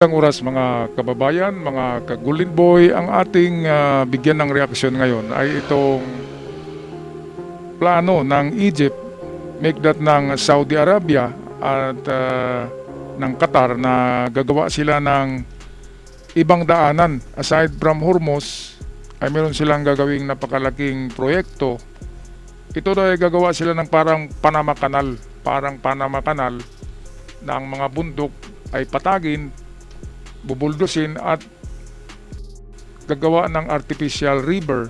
Ang oras mga kababayan, mga kagulid boy, ang ating bigyan ng reaksyon ngayon ay itong plano ng Egypt, make that ng Saudi Arabia at ng Qatar na gagawa sila ng ibang daanan. Aside from Hormuz, ay meron silang gagawing napakalaking proyekto. Ito daw ay gagawa sila ng parang Panama Canal na ang mga bundok ay patagin, bubuldusin at gagawa ng artificial river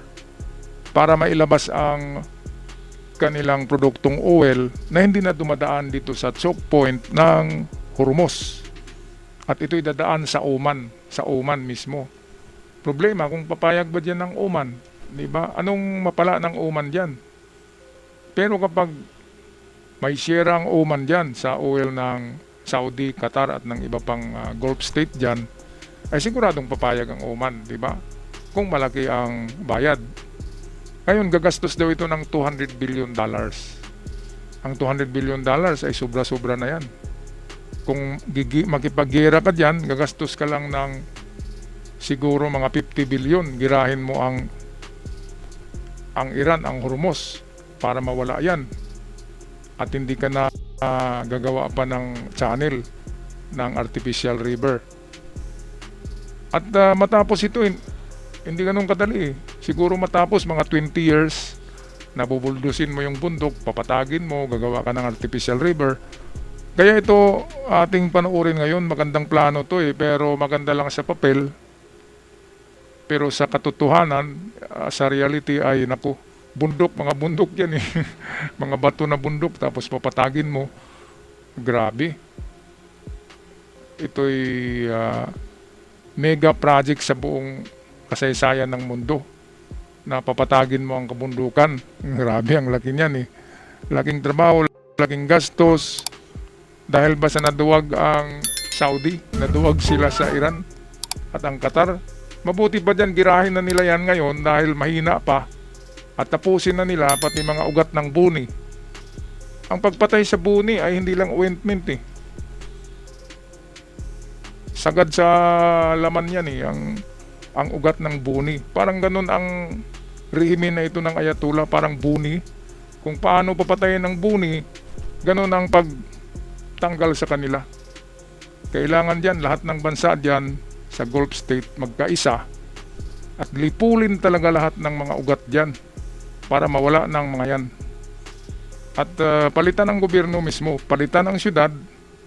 para mailabas ang kanilang produktong oil na hindi na dumadaan dito sa choke point ng Hormuz. At ito'y dadaan sa Oman mismo. Problema kung papayag ba diyan ng Oman, di ba? Anong mapala ng Oman diyan? Pero kapag may share ang Oman diyan sa oil ng Saudi, Qatar at ng iba pang Gulf state dyan, ay siguradong papayag ang Oman, di ba? Kung malaki ang bayad. Ngayon, gagastos daw ito ng $200 billion. Ang $200 billion ay sobra-sobra na yan. Kung makipaggera ka dyan, gagastos ka lang ng siguro mga 50 billion. Girahin mo ang Iran, ang Hormuz, para mawala yan. At hindi ka na gagawa pa ng channel ng artificial river. At matapos ito, hindi ganun kadali. Siguro matapos mga 20 years, nabubuldusin mo yung bundok, papatagin mo, gagawa ka ng artificial river. Kaya ito ating panoorin ngayon, magandang plano to pero maganda lang sa papel. Pero sa katotohanan, sa reality ay naku, mga bundok yan mga bato na bundok tapos papatagin mo. Grabe. Ito'y mega project sa buong kasaysayan ng mundo na papatagin mo ang kabundukan. Grabe, ang laki niyan laking trabaho, laking gastos. Dahil ba sa naduwag ang Saudi, naduwag sila sa Iran at ang Qatar. Mabuti pa dyan, girahin na nila yan ngayon dahil mahina pa. At tapusin na nila pati mga ugat ng buni. Ang pagpatay sa buni ay hindi lang ointment Sagad sa laman yan ang ugat ng buni. Parang ganun ang rehimen na ito ng Ayatollah, parang buni. Kung paano papatayin ng buni, ganun ang pagtanggal sa kanila. Kailangan dyan, lahat ng bansa dyan sa Gulf State magkaisa at lipulin talaga lahat ng mga ugat dyan para mawala ng mga yan. At palitan ng gobyerno mismo, palitan ng syudad,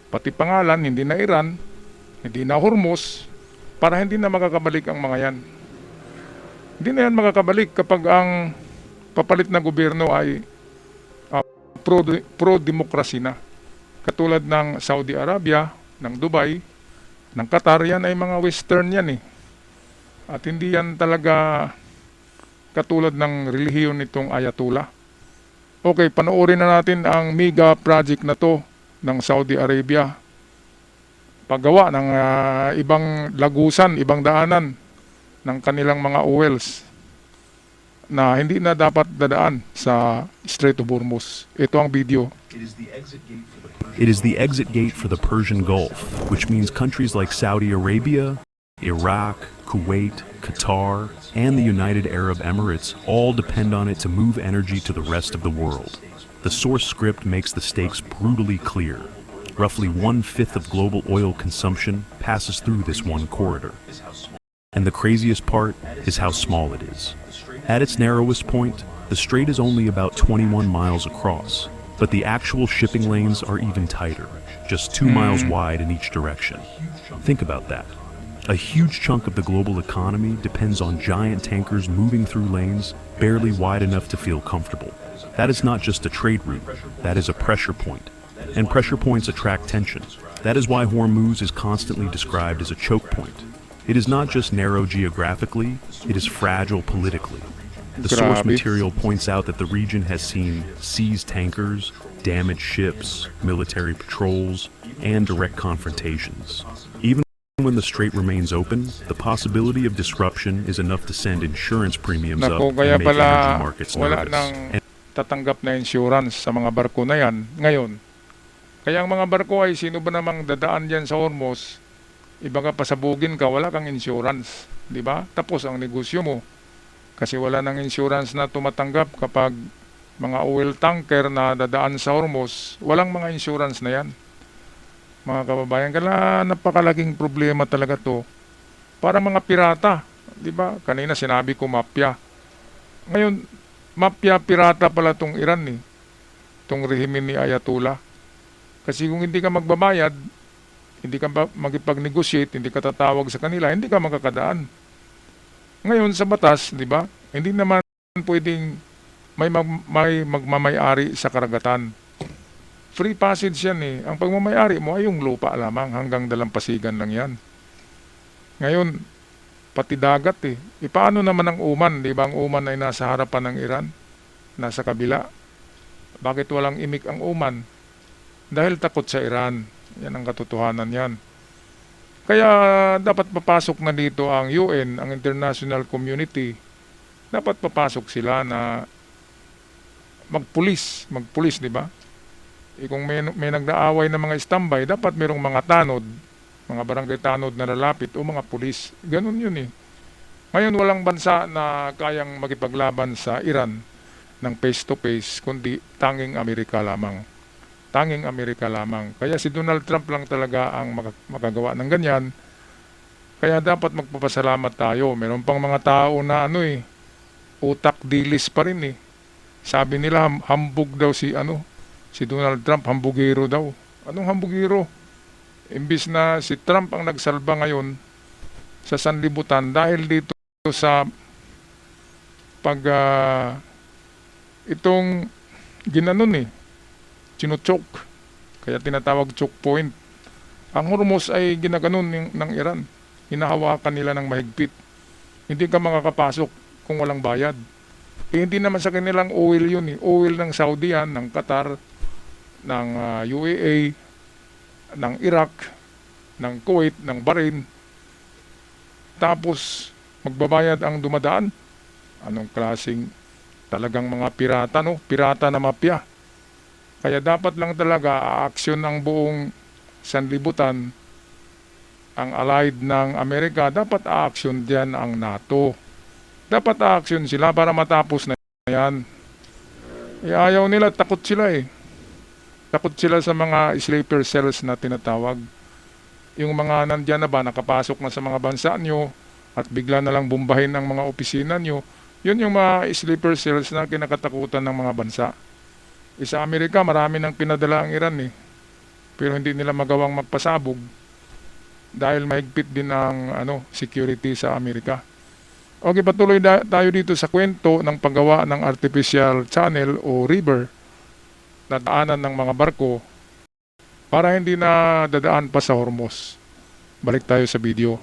pati pangalan, hindi na Iran, hindi na Hormuz, para hindi na makakabalik ang mga yan. Hindi na yan makakabalik kapag ang papalit na gobyerno ay pro-demokrasy na. Katulad ng Saudi Arabia, ng Dubai, ng Qatar, yan ay mga western yan At hindi yan talaga katulad ng relihiyon nitong Ayatollah. Okay, panoorin na natin ang mega project na to ng Saudi Arabia. Paggawa ng ibang lagusan, ibang daanan ng kanilang mga oils na hindi na dapat dadaan sa Strait of Hormuz. Ito ang video. It is the exit gate for the Persian Gulf, which means countries like Saudi Arabia, Iraq, Kuwait, Qatar, and the United Arab Emirates all depend on it to move energy to the rest of the world. The source script makes the stakes brutally clear. Roughly 1/5 of global oil consumption passes through this one corridor. And the craziest part is how small it is. At its narrowest point, the strait is only about 21 miles across, but the actual shipping lanes are even tighter, just 2 miles wide in each direction. Think about that. A huge chunk of the global economy depends on giant tankers moving through lanes barely wide enough to feel comfortable. That is not just a trade route, that is a pressure point. And pressure points attract tension. That is why Hormuz is constantly described as a choke point. It is not just narrow geographically, it is fragile politically. The source material points out that the region has seen seized tankers, damaged ships, military patrols, and direct confrontations. Even when the strait remains open, the possibility of disruption is enough to send insurance premiums up and Kaya make pala energy markets wala nervous. nang tatanggap na insurance sa mga barko na yan ngayon. Kaya ang mga barko ay sino ba namang dadaan dyan sa Hormuz, Iba ka pasabugin ka, wala kang insurance, di ba? Tapos ang negosyo mo. Kasi wala nang insurance na tumatanggap kapag mga oil tanker na dadaan sa Hormuz, walang mga insurance na yan. Mga kababayan, kaya napakalaking problema talaga to. Para mga pirata, di ba? Kanina sinabi ko mafia. Ngayon, mafia pirata pala tong Iran eh. Tong rehimen ni Ayatollah. Kasi kung hindi ka magbabayad, hindi ka magipag-negotiate, hindi ka tatawag sa kanila, hindi ka makakadaan. Ngayon sa batas, di ba? Hindi naman pwedeng may magmamayari sa karagatan. Free passage yan eh. Ang pagmamayari mo ay yung lupa lamang, hanggang dalampasigan lang yan. Ngayon, pati dagat eh. Paano naman ang Oman? Di ba ang Oman ay nasa harapan ng Iran? Nasa kabila. Bakit walang imik ang Oman? Dahil takot sa Iran. Yan ang katotohanan yan. Kaya dapat papasok na dito ang UN, ang international community. Dapat papasok sila na magpulis, di ba? Kung may nagdaaway na mga standby, dapat merong mga tanod, mga barangay tanod na lalapit o mga pulis. Ganun yun eh. Ngayon walang bansa na kayang makipaglaban sa Iran ng face to face, kundi tanging Amerika lamang. Tanging Amerika lamang. Kaya si Donald Trump lang talaga ang makagawa ng ganyan. Kaya dapat magpapasalamat tayo. Meron pang mga tao na utak dilis pa rin eh. Sabi nila hambog daw si Donald Trump, hambugero daw. Anong hambugero? Imbis na si Trump ang nagsalba ngayon sa sanlibutan dahil dito sa itong ginanon eh. Chinochoke. Kaya tinatawag choke point. Ang Hormuz ay ginaganon ng Iran. Hinahawakan nila ng mahigpit. Hindi ka makakapasok kung walang bayad. Hindi naman sa kanilang oil yun eh. Oil ng Saudi yan, ng Qatar, ng UAE, ng Iraq, ng Kuwait, ng Bahrain. Tapos magbabayad ang dumadaan. Anong klaseng talagang mga pirata, no? Pirata na mafia. Kaya dapat lang talaga aaksyon ng buong sanlibutan, ang allied ng Amerika, dapat aaksyon diyan ang NATO. Dapat aaksyon sila para matapos na yan. Ayaw nila, takot sila eh. Takot sila sa mga sleeper cells na tinatawag. Yung mga nandyan na ba, nakapasok na sa mga bansa nyo at bigla na lang bombahin ang mga opisina nyo, yun yung mga sleeper cells na kinakatakutan ng mga bansa. Sa Amerika, marami nang pinadala ang Iran eh. Pero hindi nila magawang magpasabog dahil mahigpit din ang security sa Amerika. Okay, patuloy tayo dito sa kwento ng paggawa ng artificial channel o river na daanan ng mga barko para hindi na dadaan pa sa Hormuz. Balik tayo sa video.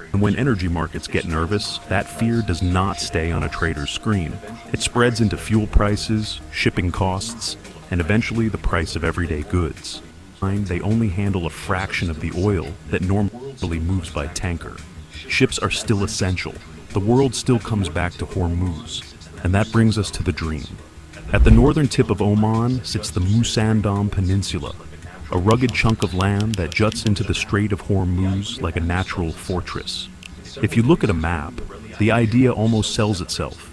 And when energy markets get nervous, that fear does not stay on a trader's screen. It spreads into fuel prices, shipping costs, and eventually the price of everyday goods. They only handle a fraction of the oil that normally moves by tanker. Ships are still essential. The world still comes back to Hormuz. And that brings us to the dream. At the northern tip of Oman sits the Musandam Peninsula, a rugged chunk of land that juts into the Strait of Hormuz like a natural fortress. If you look at a map, the idea almost sells itself.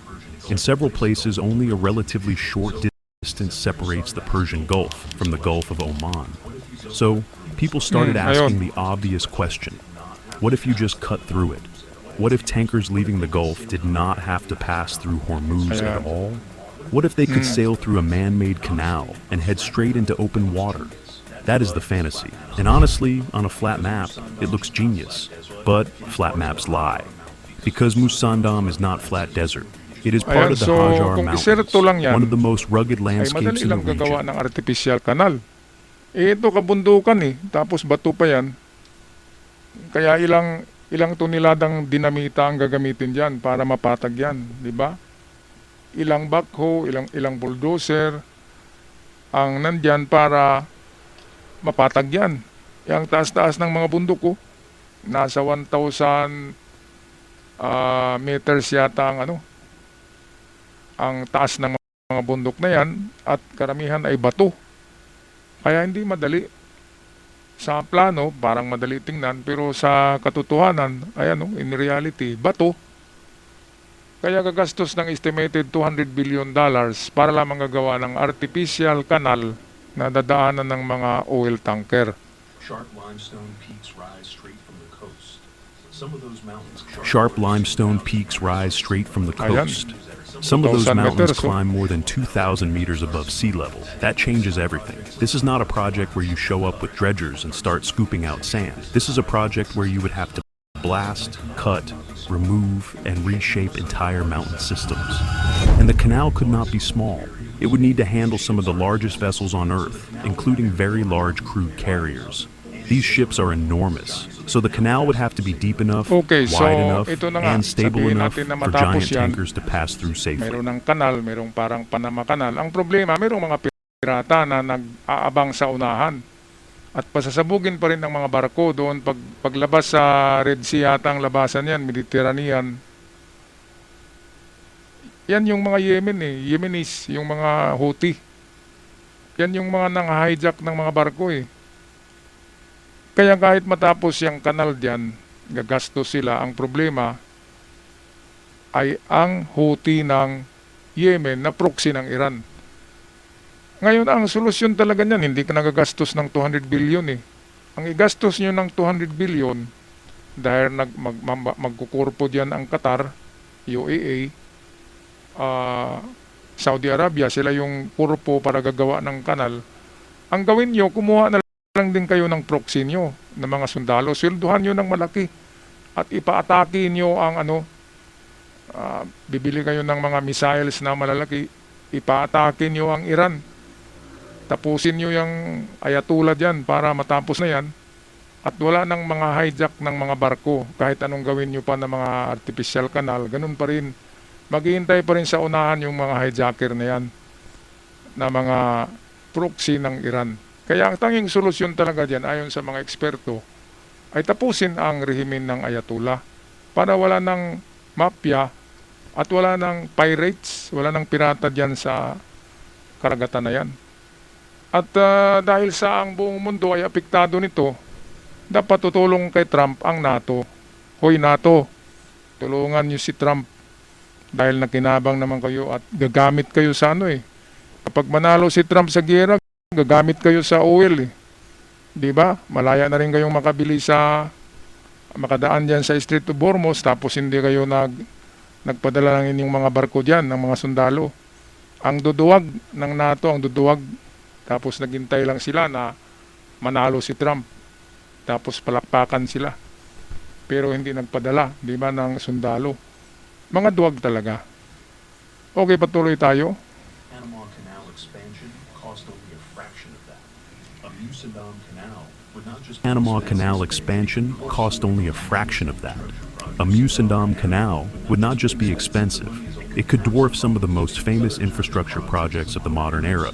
In several places, only a relatively short distance separates the Persian Gulf from the Gulf of Oman. So, people started asking the obvious question. What if you just cut through it? What if tankers leaving the Gulf did not have to pass through Hormuz at all? What if they could sail through a man-made canal and head straight into open water? That is the fantasy. And honestly, on a flat map, it looks genius. But flat maps lie. Because Musandam is not flat desert. It is part of the Hajar Mountains, one of the most rugged landscapes in the region. Ay madali lang gagawa region. ng artificial kanal. Ito kabundukan eh, tapos bato pa yan. Kaya ilang toneladang dinamita ang gagamitin diyan para mapatag yan, di ba? Ilang backhoe, ilang bulldozer ang nandyan para mapatag yan. Yung taas-taas ng mga bundok ko, nasa 1,000 meters yata ang taas ng mga bundok na yan, at karamihan ay bato. Kaya hindi madali. Sa plano, parang madali tingnan, pero sa katotohanan, ay ano, in reality, bato. Kaya gagastos ng estimated $200 billion para lamang gagawa ng artificial canal na dadaanan ng mga oil tanker. Sharp limestone peaks rise straight from the coast. Some of those mountains. Sharp limestone peaks rise straight from the Ayan. coast. Some of those 2,000 mountains meters, oh. climb more than 2,000 meters above sea level. That changes everything. This is not a project where you show up with dredgers and start scooping out sand. This is a project where you would have to blast, cut, remove, and reshape entire mountain systems. And the canal could not be small. It would need to handle some of the largest vessels on Earth, including very large crude carriers. These ships are enormous, so the canal would have to be deep enough, Okay, so wide enough, ito na nga. and stable Sabihin enough natin na for matapos giant yan, tankers to pass through safely. Mayroon ng kanal, mayroong parang Panama Canal. Ang problema, mayroong mga pirata na nag-aabang sa unahan. At pasasabugin pa rin ng mga barko doon paglabas sa Red Sea yata ang labasan yan, Mediterranean. Yan yung mga Yemen Yemenis, yung mga Houthi. Yan yung mga nang-hijack ng mga barko Kaya kahit matapos yung kanal dyan, gagastos sila. Ang problema ay ang Houthi ng Yemen na proxy ng Iran. Ngayon, ang solusyon talaga niyan, hindi ka nagagastos ng 200 billion Ang igastos nyo ng 200 billion, dahil magkukorpo dyan ang Qatar, UAE, Saudi Arabia, sila yung korpo para gagawa ng kanal. Ang gawin nyo, kumuha na lang din kayo ng proxy nyo, ng mga sundalo, swelduhan nyo ng malaki, at ipaatake nyo ang bibili kayo ng mga missiles na malalaki, ipaatake nyo ang Iran. Tapusin nyo yung Ayatollah dyan para matapos na yan. At wala nang mga hijack ng mga barko. Kahit anong gawin nyo pa ng mga artificial canal, ganun pa rin. Maghihintay pa rin sa unahan yung mga hijacker na yan, na mga proxy ng Iran. Kaya ang tanging solusyon talaga dyan, ayon sa mga eksperto, ay tapusin ang rehimen ng Ayatollah para wala ng mafia at wala ng pirates, wala ng pirata dyan sa karagatan na yan. At dahil sa ang buong mundo ay apektado nito, dapat tutulong kay Trump ang NATO. Hoy NATO, tulungan niyo si Trump dahil nakinabang naman kayo at gagamit kayo sa Kapag manalo si Trump sa giyera, gagamit kayo sa oil Di ba? Malaya na rin kayong makabili makadaan dyan sa Strait of Hormuz, tapos hindi kayo nagpadala ng inyong mga barko dyan, ng mga sundalo. Ang duduwag ng NATO, tapos naghintay lang sila na manalo si Trump. Tapos palakpakan sila. Pero hindi nagpadala, di ba, ng sundalo. Mga duwag talaga. Okay, patuloy tayo. Panama Canal expansion cost only a fraction of that. A Musandam Canal would not just Panama Canal expansion cost only a fraction of that. A Musandam Canal would not just be expensive, it could dwarf some of the most famous infrastructure projects of the modern era.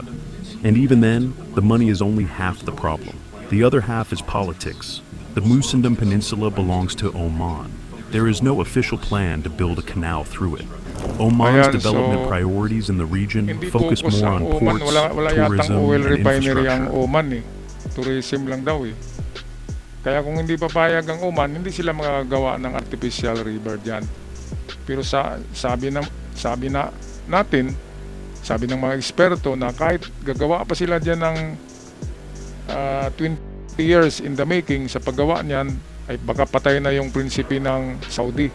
And even then, the money is only half the problem. The other half is politics. The Musandam Peninsula belongs to Oman. There is no official plan to build a canal through it. Oman's Ayan, development so, priorities in the region Hindi focus focus more ang on Oman. ports, Wala yatang tourism, oil and refinery ang infrastructure. Oman Tourism lang daw Kaya kung hindi papayag ang Oman, hindi sila magagawa ng artificial river dyan. Pero sabi ng mga eksperto na kahit gagawa pa sila dyan ng 20 years in the making sa paggawa niyan, ay baka patay na yung prinsipe ng Saudi.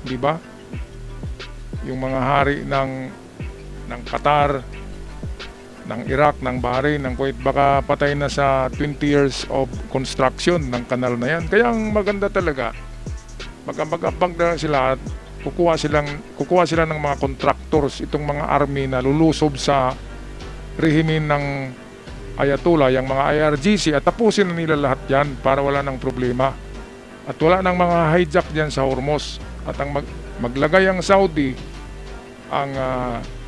Di ba? Yung mga hari ng Qatar, ng Iraq, ng Bahrain, ng Kuwait, baka patay na sa 20 years of construction ng kanal na yan. Kaya ang maganda talaga, mag-ambag na sila at kukuha sila ng mga contractors, itong mga army na lulusob sa rehimen ng Ayatollah, yung mga IRGC, at tapusin na nila lahat yan para wala ng problema. At wala ng mga hijack dyan sa Hormuz. At ang maglagay ang Saudi, ang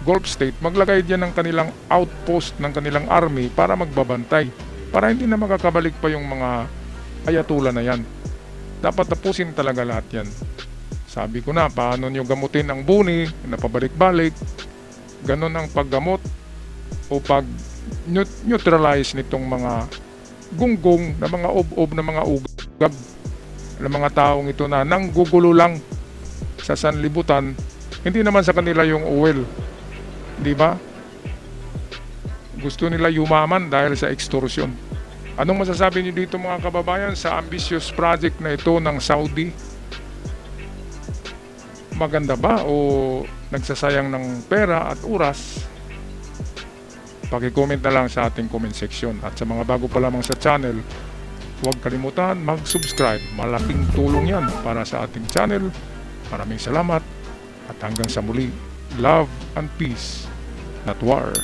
Gulf State, maglagay dyan ng kanilang outpost ng kanilang army para magbabantay. Para hindi na makakabalik pa yung mga Ayatollah na yan. Dapat tapusin talaga lahat yan. Sabi ko na, paano nyo gamutin ang buni na pabalik-balik, ganon ang paggamot o pag-neutralize nitong mga gunggong, na mga ob-ob, na mga ugab, ng mga taong ito na nanggugulo lang sa sanlibutan, hindi naman sa kanila yung oil. Di ba? Gusto nila yumaman dahil sa extortion. Anong masasabi niyo dito mga kababayan sa ambitious project na ito ng Saudi? Maganda ba o nagsasayang ng pera at oras? Paki-comment na lang sa ating comment section. At sa mga bago pa lamang sa channel, huwag kalimutan mag-subscribe. Malaking tulong yan para sa ating channel. Maraming salamat at hanggang sa muli. Love and peace, not war.